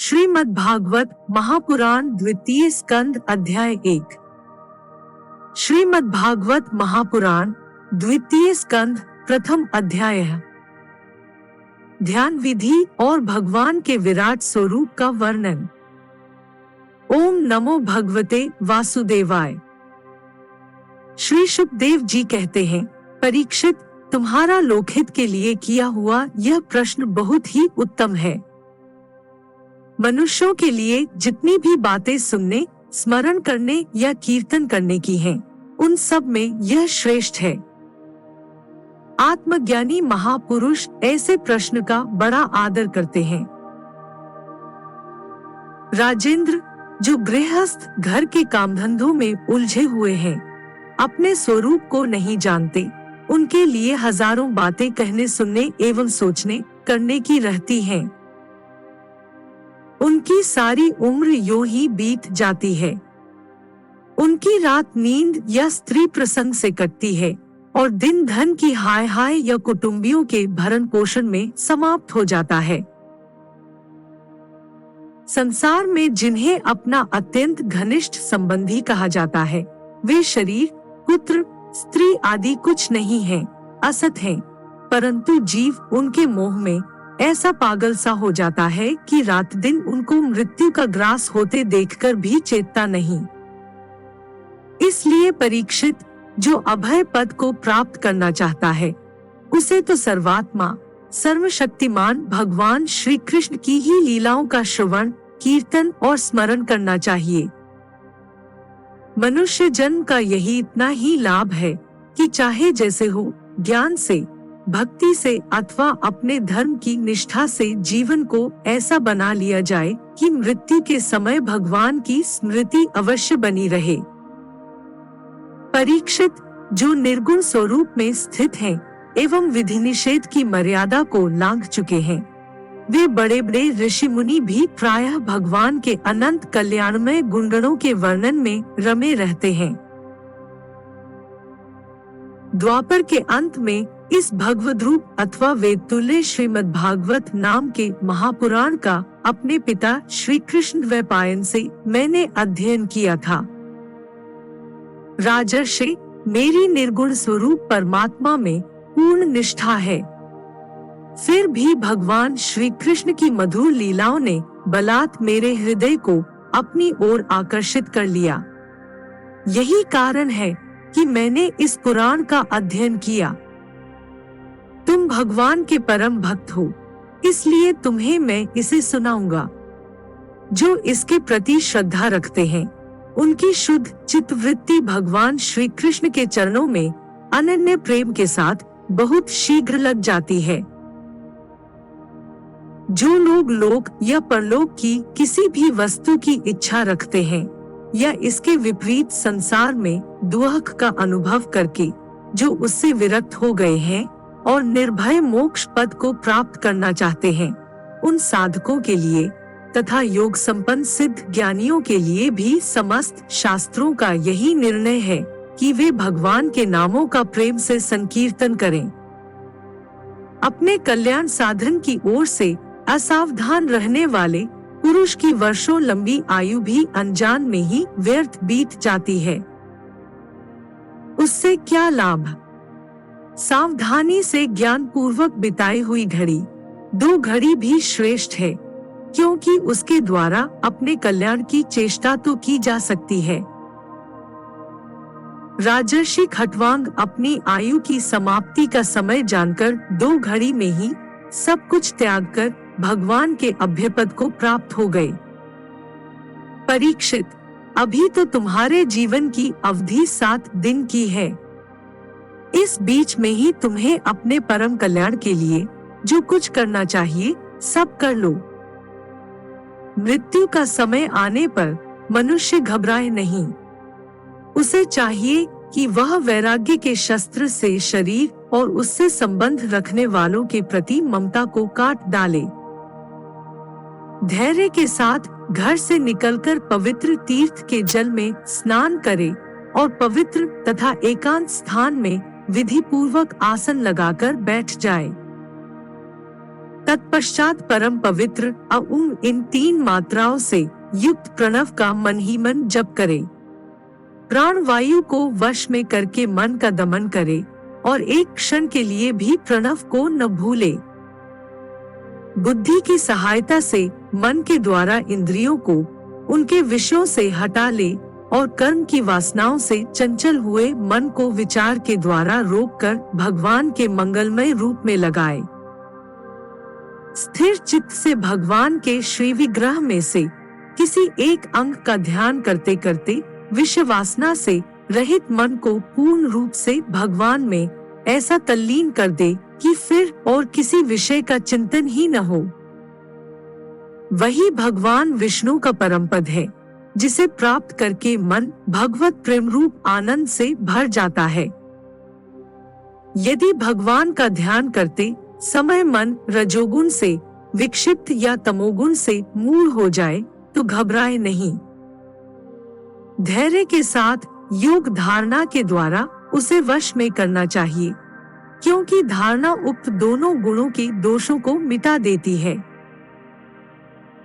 श्रीमद् भागवत महापुराण द्वितीय स्कंद अध्याय 1। श्रीमद् भागवत महापुराण द्वितीय स्कंद प्रथम अध्याय। ध्यान विधि और भगवान के विराट स्वरूप का वर्णन। ओम नमो भगवते वासुदेवाय। श्री शुकदेव जी कहते हैं, परीक्षित, तुम्हारा लोकहित के लिए किया हुआ यह प्रश्न बहुत ही उत्तम है। मनुष्यों के लिए जितनी भी बातें सुनने, स्मरण करने या कीर्तन करने की हैं, उन सब में यह श्रेष्ठ है। आत्मज्ञानी महापुरुष ऐसे प्रश्न का बड़ा आदर करते हैं। राजेंद्र, जो गृहस्थ घर के कामधंधों में उलझे हुए हैं, अपने स्वरूप को नहीं जानते, उनके लिए हजारों बातें कहने, सुनने एवं सोचने करने की रहती हैं। उनकी सारी उम्र यूं ही बीत जाती है। उनकी रात नींद या स्त्री प्रसंग से कटती है और दिन धन की हाय हाय या कुटुंबियों के भरण पोषण में समाप्त हो जाता है। संसार में जिन्हें अपना अत्यंत घनिष्ठ संबंधी कहा जाता है, वे शरीर, पुत्र, स्त्री आदि कुछ नहीं हैं, असत हैं, परंतु जीव उनके मोह में ऐसा पागल सा हो जाता है कि रात दिन उनको मृत्यु का ग्रास होते देखकर भी चेतता नहीं। इसलिए परीक्षित, जो अभय पद को प्राप्त करना चाहता है, उसे तो सर्वात्मा सर्वशक्तिमान भगवान श्री कृष्ण की ही लीलाओं का श्रवण, कीर्तन और स्मरण करना चाहिए। मनुष्य जन्म का यही इतना ही लाभ है कि चाहे जैसे हो, ज्ञान से, भक्ति से अथवा अपने धर्म की निष्ठा से जीवन को ऐसा बना लिया जाए कि मृत्यु के समय भगवान की स्मृति अवश्य बनी रहे। परीक्षित, जो निर्गुण स्वरूप में स्थित हैं एवं विधि निषेध की मर्यादा को लांघ चुके हैं, वे बड़े बड़े ऋषि मुनि भी प्रायः भगवान के अनंत कल्याणमय गुणगणों के वर्णन में रमे रहते हैं। द्वापर के अंत में इस भगवद्रूप अथवा वेदतुल्य श्रीमद् भागवत नाम के महापुराण का अपने पिता श्री कृष्ण द्वैपायन से मैंने अध्ययन किया था। राजर्षि, मेरी निर्गुण स्वरूप परमात्मा में पूर्ण निष्ठा है। फिर भी भगवान श्री कृष्ण की मधुर लीलाओं ने बलात् मेरे हृदय को अपनी ओर आकर्षित कर लिया। यही कारण है कि मैंने इस पुराण का अध्ययन किया। तुम भगवान के परम भक्त हो, इसलिए तुम्हें मैं इसे सुनाऊंगा। जो इसके प्रति श्रद्धा रखते हैं, उनकी शुद्ध चित्तवृत्ति भगवान श्री कृष्ण के चरणों में अनन्य प्रेम के साथ बहुत शीघ्र लग जाती है। जो लोग लोक या परलोक की किसी भी वस्तु की इच्छा रखते हैं या इसके विपरीत संसार में दुख का अनुभव करके जो उससे विरक्त हो गए हैं और निर्भय मोक्ष पद को प्राप्त करना चाहते हैं, उन साधकों के लिए तथा योग संपन्न सिद्ध ज्ञानियों के लिए भी समस्त शास्त्रों का यही निर्णय है कि वे भगवान के नामों का प्रेम से संकीर्तन करें। अपने कल्याण साधन की ओर से असावधान रहने वाले पुरुष की वर्षों लंबी आयु भी अनजान में ही व्यर्थ बीत जाती है। उससे क्या लाभ? सावधानी से ज्ञान पूर्वक बिताई हुई घड़ी 2 घड़ी भी श्रेष्ठ है, क्योंकि उसके द्वारा अपने कल्याण की चेष्टा तो की जा सकती है। राजर्षि खट्वांग अपनी आयु की समाप्ति का समय जानकर 2 घड़ी में ही सब कुछ त्याग कर भगवान के अभ्यपद को प्राप्त हो गए। परीक्षित, अभी तो तुम्हारे जीवन की अवधि 7 दिन की है। इस बीच में ही तुम्हें अपने परम कल्याण के लिए जो कुछ करना चाहिए सब कर लो। मृत्यु का समय आने पर मनुष्य घबराए नहीं। उसे चाहिए कि वह वैराग्य के शस्त्र से शरीर और उससे संबंध रखने वालों के प्रति ममता को काट डाले। धैर्य के साथ घर से निकलकर पवित्र तीर्थ के जल में स्नान करे और पवित्र तथा एकांत स्थान में विधि पूर्वक आसन लगाकर बैठ जाए। तत्पश्चात परम पवित्र अउम इन 3 मात्राओं से युक्त प्रणव का मन ही मन जप करे। प्राण वायु को वश में करके मन का दमन करे और एक क्षण के लिए भी प्रणव को न भूले। बुद्धि की सहायता से मन के द्वारा इंद्रियों को उनके विषयों से हटा ले और कर्म की वासनाओं से चंचल हुए मन को विचार के द्वारा रोककर भगवान के मंगलमय रूप में लगाए। स्थिर चित्त से भगवान के श्री विग्रह में से किसी एक अंग का ध्यान करते करते विषय वासना से रहित मन को पूर्ण रूप से भगवान में ऐसा तल्लीन कर दे कि फिर और किसी विषय का चिंतन ही न हो। वही भगवान विष्णु का परम पद है, जिसे प्राप्त करके मन भगवत प्रेम रूप आनंद से भर जाता है। यदि भगवान का ध्यान करते समय मन रजोगुण से विक्षिप्त या तमोगुण से मूढ़ हो जाए तो घबराए नहीं। धैर्य के साथ योग धारणा के द्वारा उसे वश में करना चाहिए, क्योंकि धारणा उक्त दोनों गुणों के दोषों को मिटा देती है।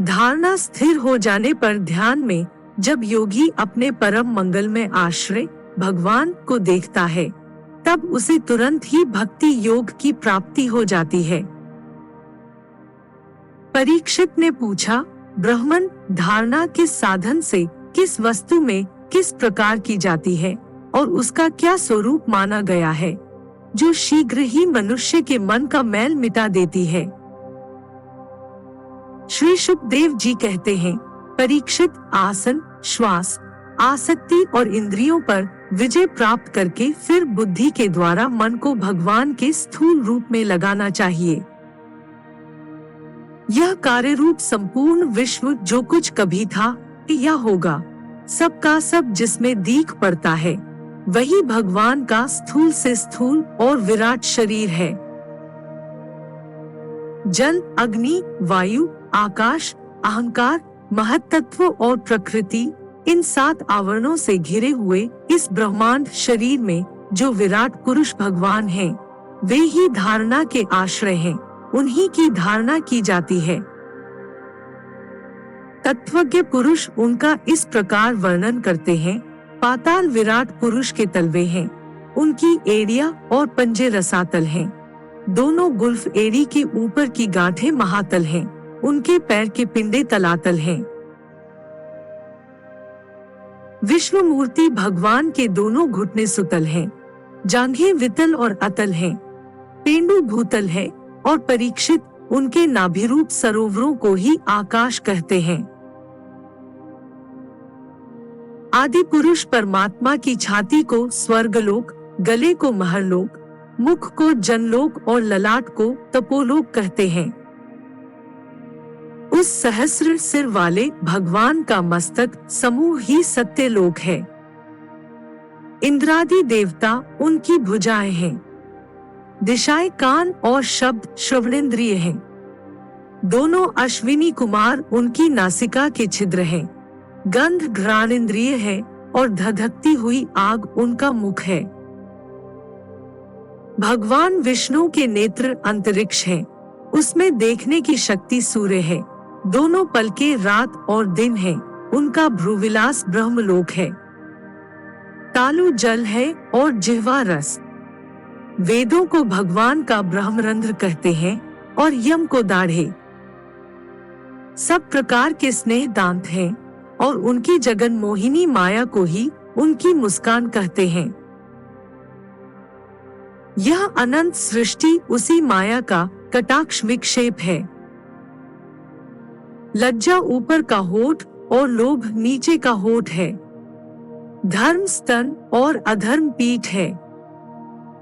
धारणा स्थिर हो जाने पर ध्यान में जब योगी अपने परम मंगल में आश्रय भगवान को देखता है, तब उसे तुरंत ही भक्ति योग की प्राप्ति हो जाती है। परीक्षित ने पूछा, ब्राह्मण धारणा किस साधन से किस वस्तु में किस प्रकार की जाती है और उसका क्या स्वरूप माना गया है, जो शीघ्र ही मनुष्य के मन का मैल मिटा देती है। श्री शुकदेव जी कहते हैं, परीक्षित आसन, श्वास, आसक्ति और इंद्रियों पर विजय प्राप्त करके फिर बुद्धि के द्वारा मन को भगवान के स्थूल रूप में लगाना चाहिए। यह कार्य रूप संपूर्ण विश्व जो कुछ कभी था या होगा, सबका सब जिसमें दीख पड़ता है, वही भगवान का स्थूल से स्थूल और विराट शरीर है। जल, अग्नि, वायु, आकाश, अहंकार, महत्तत्व और प्रकृति, इन 7 आवरणों से घिरे हुए इस ब्रह्मांड शरीर में जो विराट पुरुष भगवान हैं, वे ही धारणा के आश्रय हैं, उन्हीं की धारणा की जाती है। तत्वज्ञ पुरुष उनका इस प्रकार वर्णन करते हैं, पाताल विराट पुरुष के तलवे हैं, उनकी एड़ियां और पंजे रसातल हैं, दोनों गुल्फ एड़ी के ऊपर की गांठें महातल हैं, उनके पैर के पिंडे तलातल हैं। विश्व मूर्ति भगवान के दोनों घुटने सुतल हैं, जांघें वितल और अतल हैं, पेंडु भूतल है और परीक्षित उनके नाभिरूप सरोवरों को ही आकाश कहते हैं। आदि पुरुष परमात्मा की छाती को स्वर्गलोक, गले को महरलोक, मुख को जनलोक और ललाट को तपोलोक कहते हैं। उस सहस्र सिर वाले भगवान का मस्तक समूह ही सत्यलोक है। इंद्रादि देवता उनकी भुजाएं हैं, दिशाएं कान और शब्द श्रवणेंद्रिय हैं, दोनों अश्विनी कुमार उनकी नासिका के छिद्र हैं, गंध घ्राणेंद्रिय है और धधकती हुई आग उनका मुख है। भगवान विष्णु के नेत्र अंतरिक्ष हैं, उसमें देखने की शक्ति सूर्य है, दोनों पलके रात और दिन हैं, उनका भ्रूविलास ब्रह्मलोक है। तालु जल है और जिह्वा रस। वेदों को भगवान का ब्रह्मरंध्र कहते हैं और यम को दाढ़े। सब प्रकार के स्नेह दांत हैं और उनकी जगन मोहिनी माया को ही उनकी मुस्कान कहते हैं। यह अनंत सृष्टि उसी माया का कटाक्ष विक्षेप है। लज्जा ऊपर का होठ और लोभ नीचे का होठ है, धर्म स्तन और अधर्म पीठ है,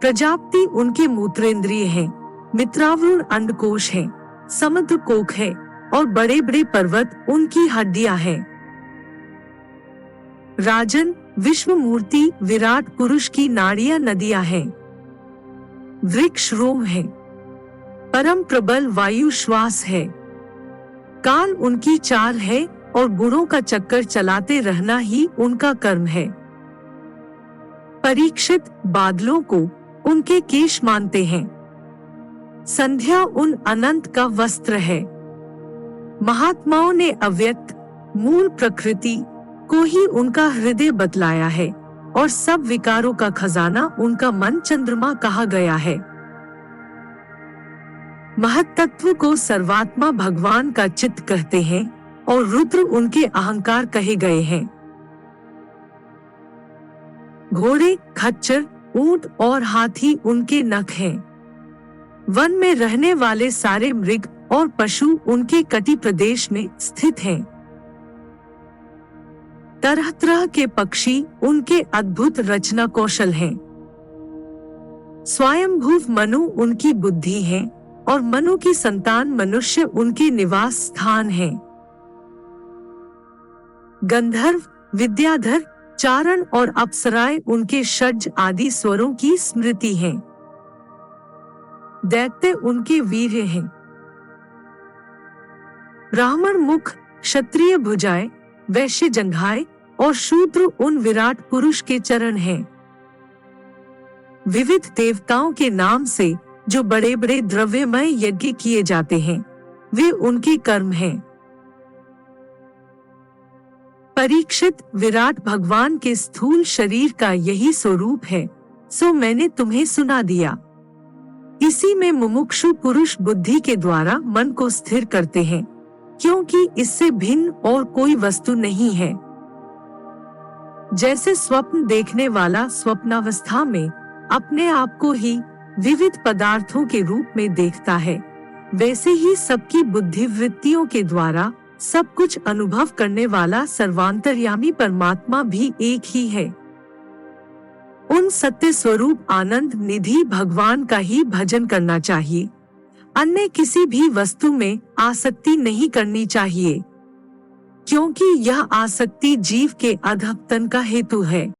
प्रजापति उनके मूत्रेंद्रिय हैं, मित्रावरुण अंडकोश है, समुद्र कोक है और बड़े बड़े पर्वत उनकी हड्डियां हैं। राजन, विश्व मूर्ति विराट पुरुष की नाड़ियां नदियां हैं, वृक्ष रोम है, परम प्रबल वायु श्वास है, काल उनकी चाल है और गुणों का चक्कर चलाते रहना ही उनका कर्म है। परीक्षित बादलों को उनके केश मानते हैं, संध्या उन अनंत का वस्त्र है। महात्माओं ने अव्यक्त मूल प्रकृति को ही उनका हृदय बतलाया है और सब विकारों का खजाना उनका मन चंद्रमा कहा गया है। महत्तत्व को सर्वात्मा भगवान का चित्त कहते हैं और रुद्र उनके अहंकार कहे गए हैं। घोड़े, खच्चर, ऊंट और हाथी उनके नख हैं। वन में रहने वाले सारे मृग और पशु उनके कटि प्रदेश में स्थित हैं। तरह तरह के पक्षी उनके अद्भुत रचना कौशल हैं। स्वयंभूव मनु उनकी बुद्धि है और मनु की संतान मनुष्य उनके निवास स्थान है। गंधर्व, विद्याधर, चारण और अप्सराएं उनके षड्ज आदि स्वरों की स्मृति हैं। दैत्य उनके वीर्य हैं। ब्राह्मण मुख, क्षत्रिय भुजाएं, वैश्य जंघाएं और शूद्र उन विराट पुरुष के चरण हैं। विविध देवताओं के नाम से जो बड़े बड़े द्रव्यमय यज्ञ किए जाते हैं, वे उनके कर्म हैं। परीक्षित, विराट भगवान के स्थूल शरीर का यही स्वरूप है, सो मैंने तुम्हें सुना दिया। इसी में मुमुक्षु पुरुष बुद्धि के द्वारा मन को स्थिर करते हैं, क्योंकि इससे भिन्न और कोई वस्तु नहीं है। जैसे स्वप्न देखने वाला स्वप्नावस्था में अपने आप को ही विविध पदार्थों के रूप में देखता है, वैसे ही सबकी बुद्धि वृत्तियों के द्वारा सब कुछ अनुभव करने वाला सर्वांतर्यामी परमात्मा भी एक ही है। उन सत्य स्वरूप आनंद निधि भगवान का ही भजन करना चाहिए। अन्य किसी भी वस्तु में आसक्ति नहीं करनी चाहिए, क्योंकि यह आसक्ति जीव के अधःपतन का हेतु है।